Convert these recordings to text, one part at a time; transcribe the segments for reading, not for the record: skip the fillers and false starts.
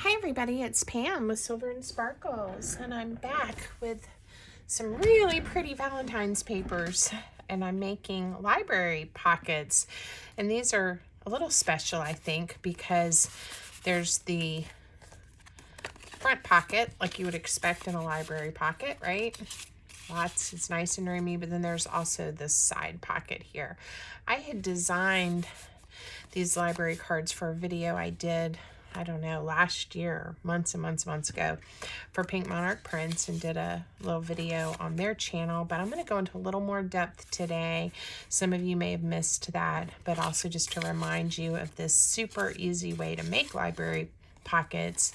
Hi everybody, it's Pam with Silver and Sparkles, and I'm back with some really pretty Valentine's papers, and I'm making library pockets. And these are a little special, I think, because there's the front pocket like you would expect in a library pocket, right? Lots, it's nice and roomy, but then there's also this side pocket here. I had designed these library cards for a video I did, I don't know, last year, months and months ago, for Pink Monarch Prints, and did a little video on their channel, but I'm going to go into a little more depth today. Some of you may have missed that, but also just to remind you of this super easy way to make library pockets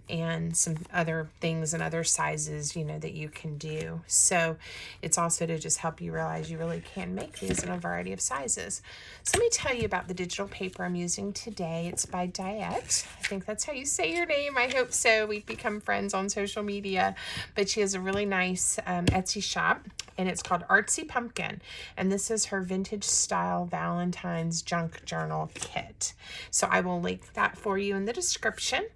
and some other things and other sizes, you know, that you can do. So it's also to just help you realize you really can make these in a variety of sizes. So let me tell you about the digital paper I'm using today. It's by DiEtte. I think that's how you say your name. I hope so. We've become friends on social media, but she has a really nice Etsy shop, and it's called ArtsyPumpkin. And this is her vintage style Valentine's junk journal kit. So I will link that for you in the description.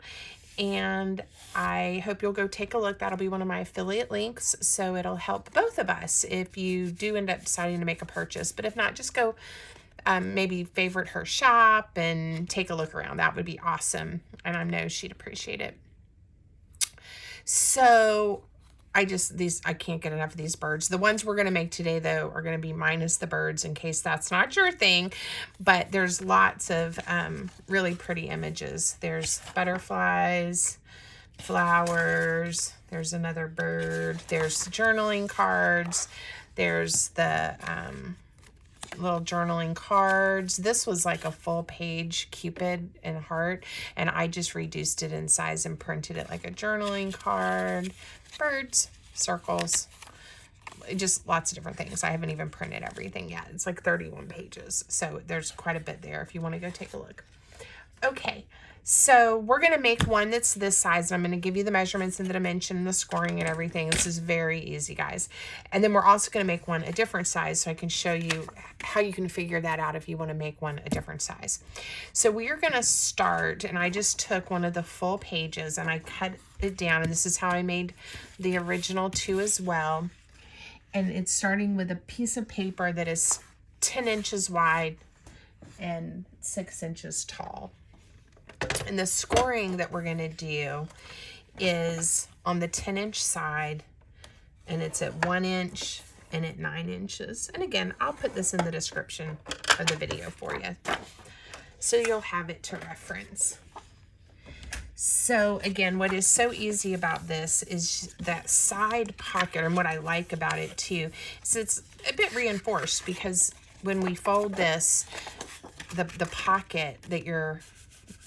And I hope you'll go take a look. That'll be one of my affiliate links, so it'll help both of us if you do end up deciding to make a purchase. But if not, just go maybe favorite her shop and take a look around. That would be awesome, and I know she'd appreciate it. So I can't get enough of these birds. The ones we're going to make today, though, are going to be minus the birds, in case that's not your thing. But there's lots of really pretty images. There's butterflies, flowers, there's another bird, there's journaling cards, there's the little journaling cards. This was like a full page Cupid and heart, and I just reduced it in size and printed it like a journaling card. Birds, circles, just lots of different things. I haven't even printed everything yet. It's like 31 pages, so there's quite a bit there if you want to go take a look. Okay, so we're going to make one that's this size. I'm going to give you the measurements and the dimension and the scoring and everything. This is very easy, guys. And then we're also going to make one a different size, so I can show you how you can figure that out if you want to make one a different size. So we are going to start, and I just took one of the full pages and I cut it down, and this is how I made the original two as well. And it's starting with a piece of paper that is 10 inches wide and 6 inches tall. And the scoring that we're going to do is on the 10-inch side, and it's at 1 inch and at 9 inches. And again, I'll put this in the description of the video for you, so you'll have it to reference. So again, what is so easy about this is that side pocket, and what I like about it too, is it's a bit reinforced, because when we fold this, the pocket that you're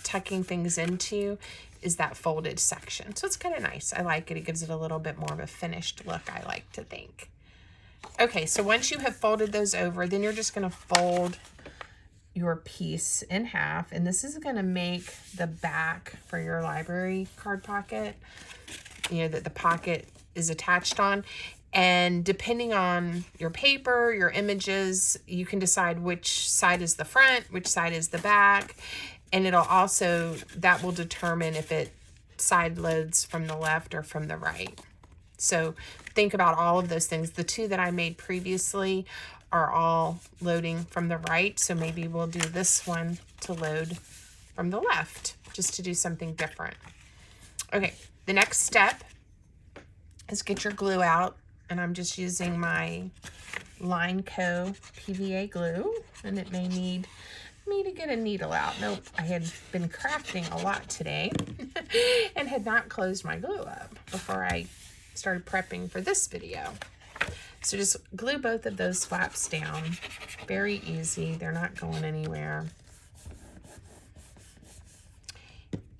tucking things into is that folded section. So it's kind of nice. I like it. It gives it a little bit more of a finished look, I like to think. Okay, so once you have folded those over, then you're just going to fold your piece in half, and this is going to make the back for your library card pocket, you know, that the pocket is attached on. And depending on your paper, your images, you can decide which side is the front, which side is the back. And it'll also, that will determine if it side loads from the left or from the right. So think about all of those things. The two that I made previously are all loading from the right. So maybe we'll do this one to load from the left, just to do something different. Okay, the next step is get your glue out. And I'm just using my Line Co. PVA glue, and it may need me to get a needle out. Nope, I had been crafting a lot today and had not closed my glue up before I started prepping for this video. So just glue both of those flaps down. Very easy. They're not going anywhere.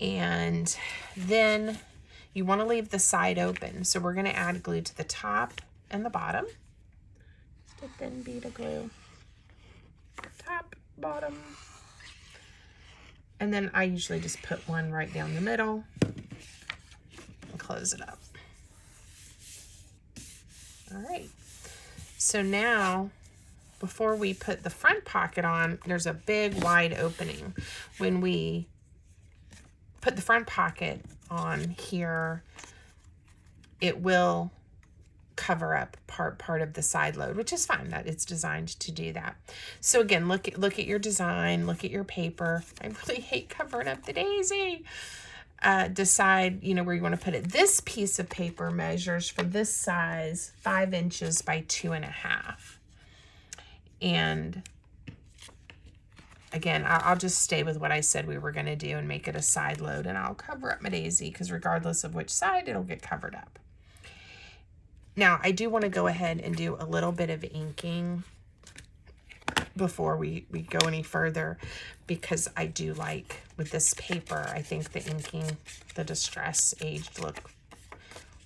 And then you want to leave the side open. So we're going to add glue to the top and the bottom. Just a thin bead of glue. Top, bottom. And then I usually just put one right down the middle and close it up. All right. So now, before we put the front pocket on, there's a big wide opening. When we put the front pocket on here, it will cover up part of the side load, which is fine. That it's designed to do that. So again, look at your design, look at your paper. I really hate covering up the daisy. Decide, you know, where you want to put it. This piece of paper measures for this size 5 inches by 2.5. And again, I'll just stay with what I said we were going to do and make it a side load, and I'll cover up my daisy because regardless of which side, it'll get covered up. Now, I do want to go ahead and do a little bit of inking before we go any further, because I do like, with this paper, I think the inking, the Distress aged look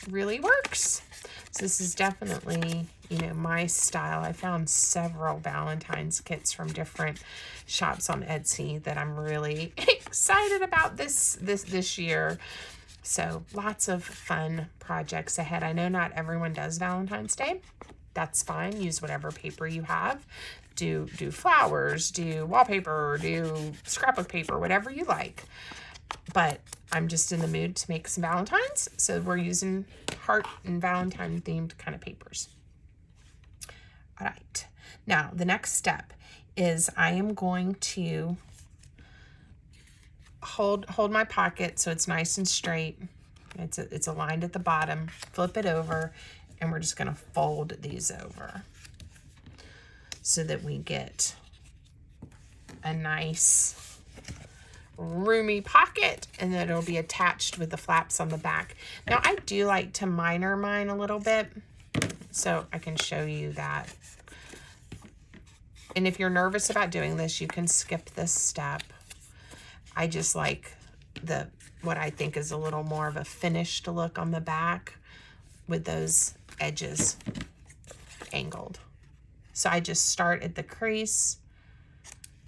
really works. So this is definitely, you know, my style. I found several Valentine's kits from different shops on Etsy that I'm really excited about this year. So lots of fun projects ahead. I know not everyone does Valentine's Day. That's fine. Use whatever paper you have. Do flowers, do wallpaper, do scrapbook paper, whatever you like. But I'm just in the mood to make some Valentines. So we're using heart and Valentine themed kind of papers. All right. Now the next step is I am going to hold my pocket so it's nice and straight. It's aligned at the bottom. Flip it over, and we're just going to fold these over so that we get a nice roomy pocket, and then it'll be attached with the flaps on the back. Now I do like to minor mine a little bit, so I can show you that. And if you're nervous about doing this, you can skip this step. I just like what I think is a little more of a finished look on the back with those edges angled. So I just start at the crease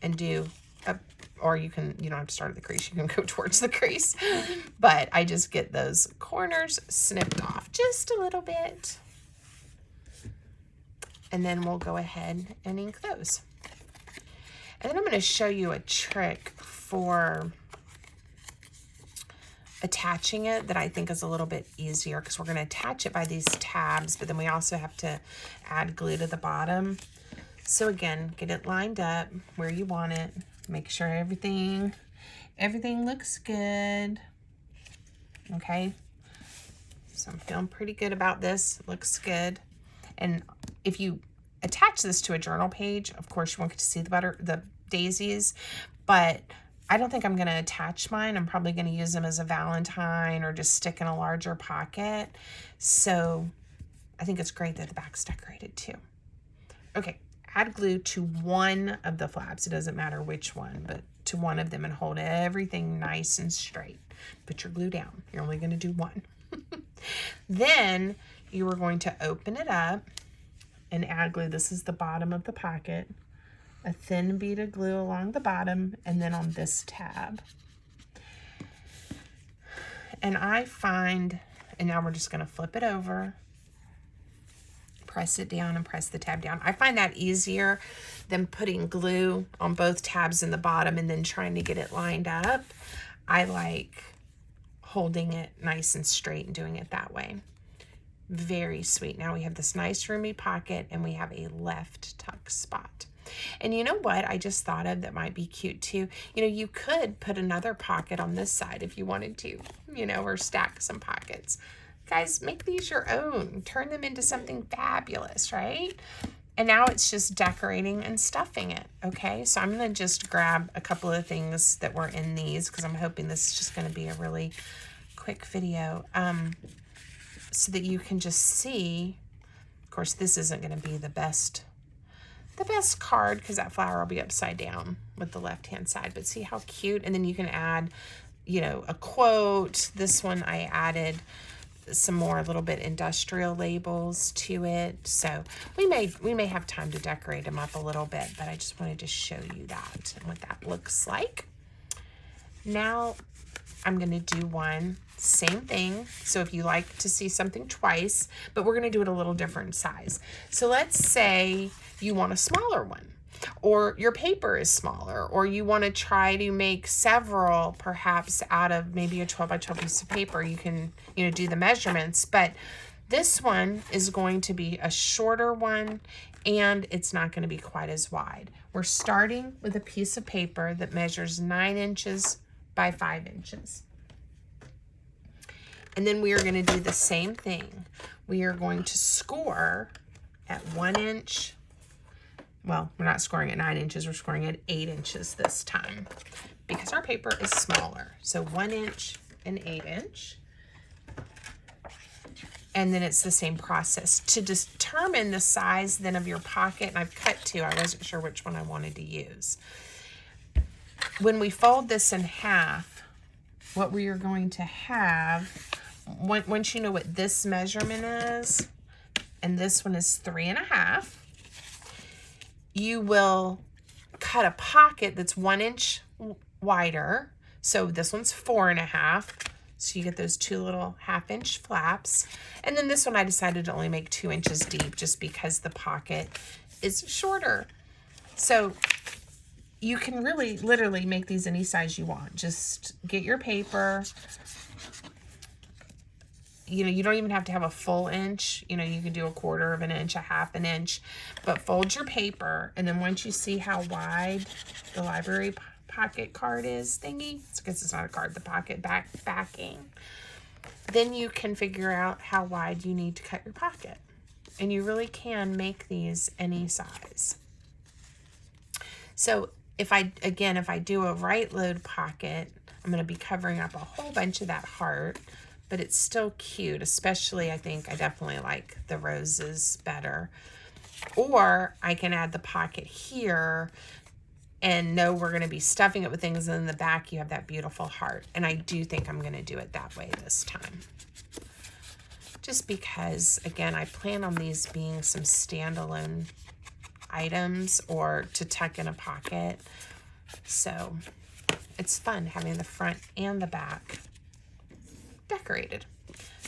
and do or you don't have to start at the crease, you can go towards the crease, but I just get those corners snipped off just a little bit. And then we'll go ahead and ink those. And then I'm going to show you a trick for attaching it that I think is a little bit easier, because we're going to attach it by these tabs, but then we also have to add glue to the bottom. So again, get it lined up where you want it. Make sure everything looks good. Okay. So I'm feeling pretty good about this. It looks good. And if you attach this to a journal page, of course you won't get to see the daisies, but I don't think I'm going to attach mine. I'm probably going to use them as a Valentine or just stick in a larger pocket. So I think it's great that the back's decorated too. Okay, add glue to one of the flaps. It doesn't matter which one, but to one of them, and hold everything nice and straight. Put your glue down. You're only going to do one. Then you are going to open it up and add glue. This is the bottom of the pocket. A thin bead of glue along the bottom, and then on this tab. And I find, and now we're just going to flip it over, press it down, and press the tab down. I find that easier than putting glue on both tabs in the bottom and then trying to get it lined up. I like holding it nice and straight and doing it that way. Very sweet. Now we have this nice roomy pocket, and we have a left tuck spot. And you know what I just thought of that might be cute too? You know, you could put another pocket on this side if you wanted to, you know, or stack some pockets. Guys, make these your own. Turn them into something fabulous, right? And now it's just decorating and stuffing it, okay? So I'm going to just grab a couple of things that were in these, because I'm hoping this is just going to be a really quick video, so that you can just see. Of course, this isn't going to be the best card, because that flower will be upside down with the left-hand side, but see how cute. And then you can add, you know, a quote. This one I added some more, a little bit industrial labels to it. So we may have time to decorate them up a little bit, but I just wanted to show you that and what that looks like. Now I'm going to do one, same thing. So if you like to see something twice, but we're going to do it a little different size. So let's say you want a smaller one. or your paper is smaller, or you want to try to make several perhaps out of maybe a 12 by 12 piece of paper. You can, do the measurements, but this one is going to be a shorter one and it's not going to be quite as wide. We're starting with a piece of paper that measures 9 inches by 5 inches. And then we are going to do the same thing. We are going to score at 1 inch. Well, we're not scoring at 9 inches, we're scoring at 8 inches this time because our paper is smaller. So 1 inch and 8 inch. And then it's the same process. To determine the size then of your pocket, and I've cut two, I wasn't sure which one I wanted to use. When we fold this in half, what we are going to have, once you know what this measurement is, and this one is 3.5, you will cut a pocket that's 1 inch wider. So this one's 4.5. So you get those two little 1/2 inch flaps. And then this one I decided to only make 2 inches deep just because the pocket is shorter. So you can really literally make these any size you want. Just get your paper. You don't even have to have a full inch. You can do 1/4 of an inch, 1/2 an inch, but fold your paper. And then once you see how wide the library pocket card is thingy, it's because it's not a card, the pocket backing, then you can figure out how wide you need to cut your pocket. And you really can make these any size. So if I do a right load pocket, I'm going to be covering up a whole bunch of that heart, but it's still cute, especially I definitely like the roses better. Or I can add the pocket here and know we're going to be stuffing it with things, and in the back you have that beautiful heart. And I do think I'm going to do it that way this time. Just because, again, I plan on these being some standalone items or to tuck in a pocket. So it's fun having the front and the back decorated.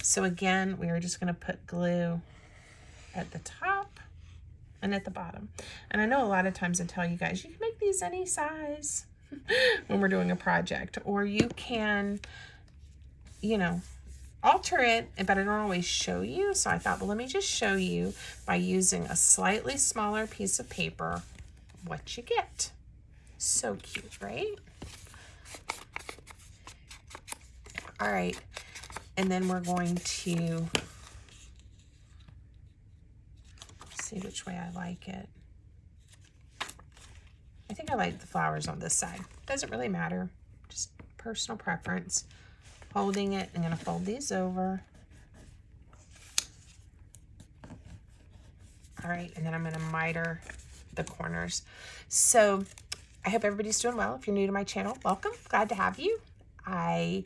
So again, we are just going to put glue at the top and at the bottom. And I know a lot of times I tell you guys, you can make these any size when we're doing a project, or you can, alter it, but I don't always show you. So I thought, well, let me just show you by using a slightly smaller piece of paper what you get. So cute, right? All right. And then we're going to see which way I like it. I think I like the flowers on this side. Doesn't really matter, just personal preference. Holding it, I'm going to fold these over. All right, and then I'm going to miter the corners. So I hope everybody's doing well. If you're new to my channel, welcome. Glad to have you. I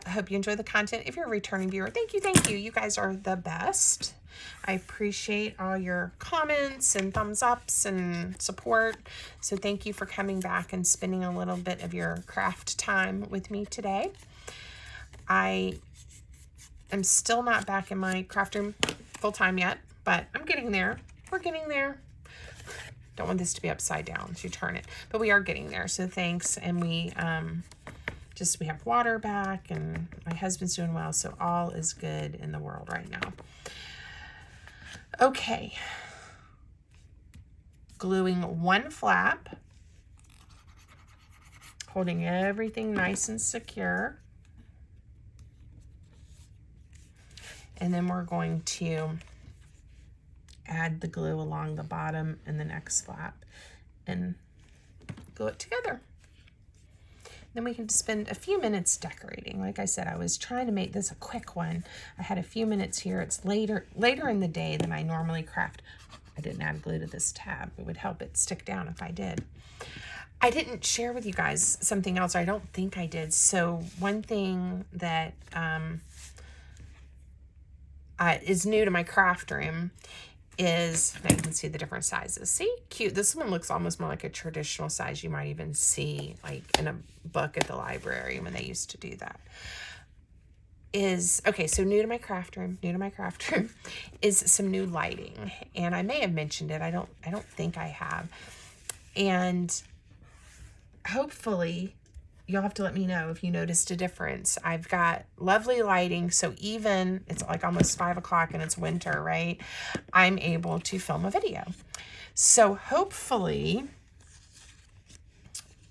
hope you enjoy the content. If you're a returning viewer, thank you, thank you. You guys are the best. I appreciate all your comments and thumbs ups and support. So thank you for coming back and spending a little bit of your craft time with me today. I am still not back in my craft room full time yet, but I'm getting there. We're getting there. Don't want this to be upside down as you turn it, but we are getting there. So thanks. And we have water back, and my husband's doing well. So all is good in the world right now. Okay, gluing one flap, holding everything nice and secure. And then we're going to add the glue along the bottom and the next flap and glue it together. Then we can spend a few minutes decorating. Like I said, I was trying to make this a quick one. I had a few minutes here. It's later in the day than I normally craft. I didn't add glue to this tab. It would help it stick down if I did. I didn't share with you guys something else. I don't think I did. So one thing that is new to my craft room is, now you can see the different sizes. See, cute. This one looks almost more like a traditional size you might even see like in a book at the library when they used to do that. is, okay, so new to my craft room is some new lighting. And I may have mentioned it. I don't think I have. And hopefully you'll have to let me know if you noticed a difference. I've got lovely lighting, so even it's like almost 5 o'clock and it's winter, right? I'm able to film a video. So hopefully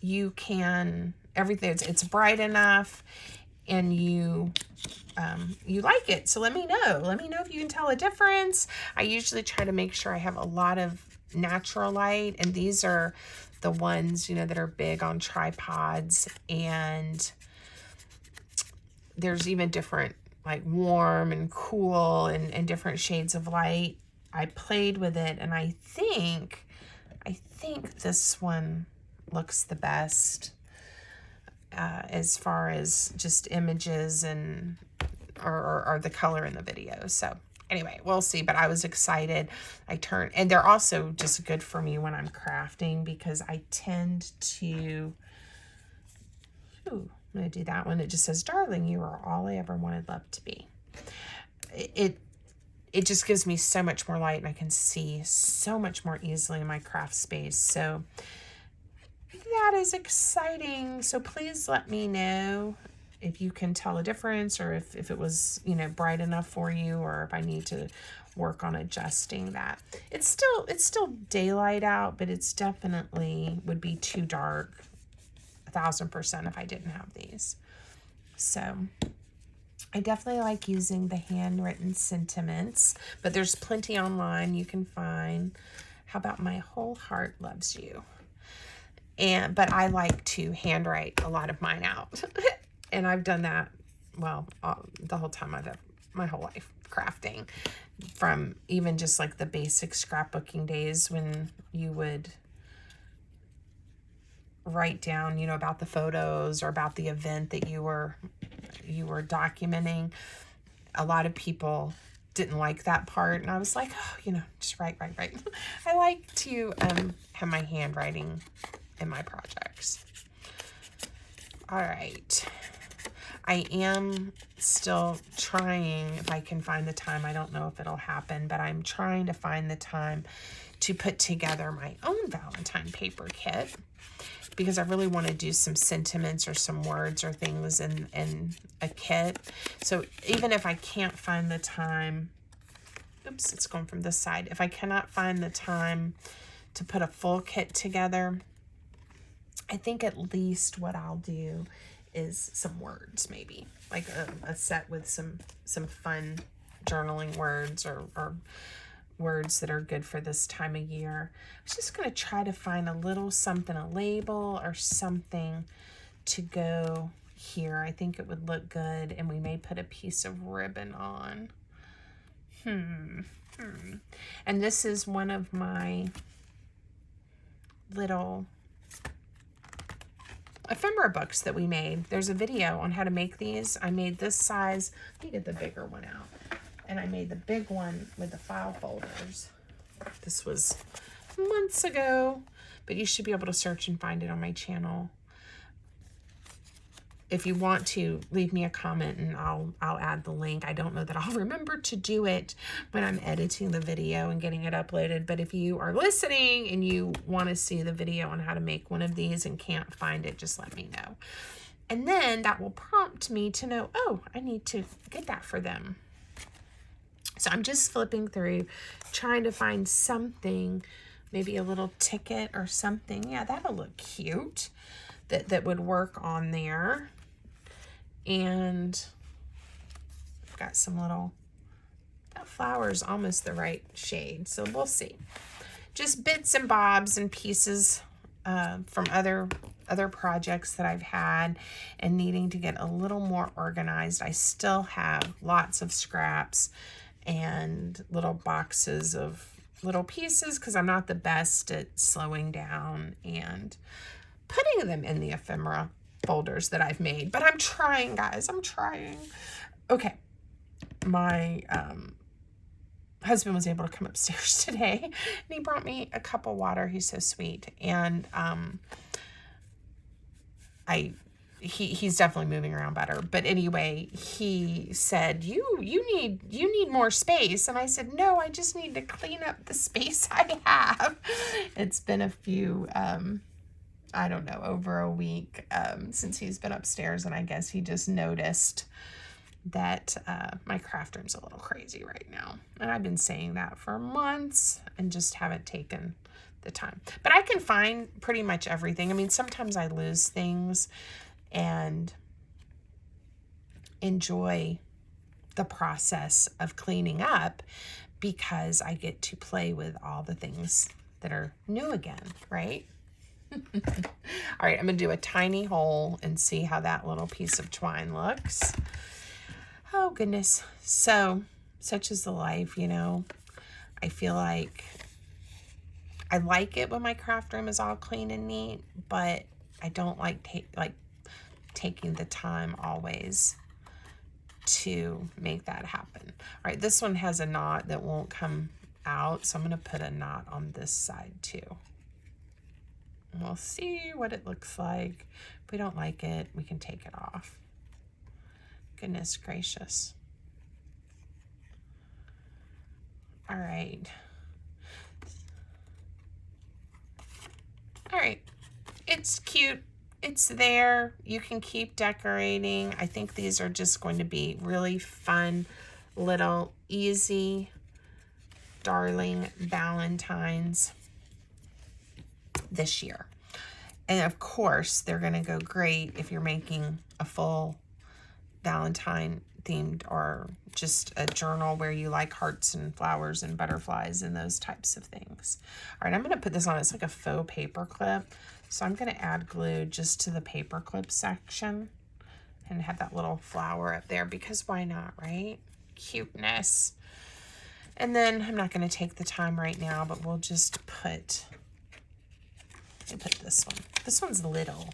you can, everything, it's bright enough and you like it. So let me know. Let me know if you can tell a difference. I usually try to make sure I have a lot of natural light, and these are the ones, you know, that are big on tripods, and there's even different, like warm and cool and different shades of light. I played with it, and I think this one looks the best as far as just images and or the color in the video. So anyway, we'll see, but I was excited. And they're also just good for me when I'm crafting, because I tend to, I'm going to do that one. It just says, darling, you are all I ever wanted love to be. It just gives me so much more light, and I can see so much more easily in my craft space. So that is exciting. So please let me know if you can tell a difference, or if it was, you know, bright enough for you, or if I need to work on adjusting that. It's still daylight out, but it's definitely would be too dark 1000% if I didn't have these. So I definitely like using the handwritten sentiments, but there's plenty online you can find. How about my whole heart loves you? But I like to handwrite a lot of mine out. And I've done that, well, the whole time my whole life crafting, from even just like the basic scrapbooking days when you would write down, you know, about the photos or about the event that you were documenting. A lot of people didn't like that part, and I was like, oh, you know, just write. I like to have my handwriting in my projects. All right. I am still trying, if I can find the time. I don't know if it'll happen, but I'm trying to find the time to put together my own Valentine paper kit, because I really want to do some sentiments or some words or things in a kit. So even if I can't find the time, oops, it's going from this side. If I cannot find the time to put a full kit together, I think at least what I'll do is some words, maybe like a set with some fun journaling words or words that are good for this time of year. I was just going to try to find a little something, a label or something to go here. I think it would look good, and we may put a piece of ribbon on. And this is one of my little ephemera books that we made. There's a video on how to make these. I made this size. Let me get the bigger one out. And I made the big one with the file folders. This was months ago, but you should be able to search and find it on my channel. If you want to, leave me a comment and I'll add the link. I don't know that I'll remember to do it when I'm editing the video and getting it uploaded, but if you are listening and you want to see the video on how to make one of these and can't find it, just let me know. And then that will prompt me to know, oh, I need to get that for them. So I'm just flipping through, trying to find something, maybe a little ticket or something. Yeah, that'll look cute. That would work on there. And I've got some little, that flower's almost the right shade, so we'll see. Just bits and bobs and pieces from other projects that I've had and needing to get a little more organized. I still have lots of scraps and little boxes of little pieces because I'm not the best at slowing down and putting them in the ephemera folders that I've made, but I'm trying, guys. I'm trying. Okay, my husband was able to come upstairs today, and he brought me a cup of water. He's so sweet, and he's definitely moving around better. But anyway, he said, you need more space. And I said, no, I just need to clean up the space I have. It's been a few, I don't know, over a week since he's been upstairs. And I guess he just noticed that my craft room's a little crazy right now. And I've been saying that for months and just haven't taken the time. But I can find pretty much everything. I mean, sometimes I lose things and enjoy the process of cleaning up because I get to play with all the things that are new again, right? All right, I'm going to do a tiny hole and see how that little piece of twine looks. Oh, goodness. So, such is the life, you know. I feel like I like it when my craft room is all clean and neat, but I don't like taking the time always to make that happen. All right, this one has a knot that won't come out, so I'm going to put a knot on this side too. And we'll see what it looks like. If we don't like it, we can take it off. Goodness gracious. All right. All right. It's cute. It's there. You can keep decorating. I think these are just going to be really fun, little, easy, darling Valentines this year. And of course, they're going to go great if you're making a full Valentine themed or just a journal where you like hearts and flowers and butterflies and those types of things. All right, I'm going to put this on. It's like a faux paper clip. So I'm going to add glue just to the paper clip section and have that little flower up there because why not, right? Cuteness. And then I'm not going to take the time right now, but we'll just put, let me put this one. This one's little.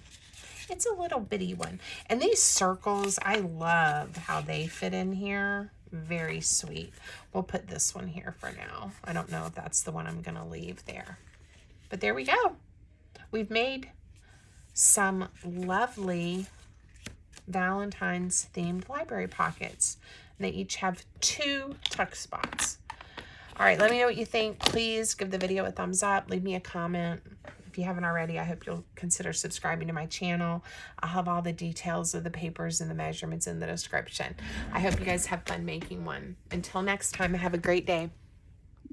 It's a little bitty one. And these circles, I love how they fit in here. Very sweet. We'll put this one here for now. I don't know if that's the one I'm going to leave there. But there we go. We've made some lovely Valentine's themed library pockets. And they each have 2 tuck spots. All right, let me know what you think. Please give the video a thumbs up. Leave me a comment. If you haven't already, I hope you'll consider subscribing to my channel. I'll have all the details of the papers and the measurements in the description. I hope you guys have fun making one. Until next time, have a great day.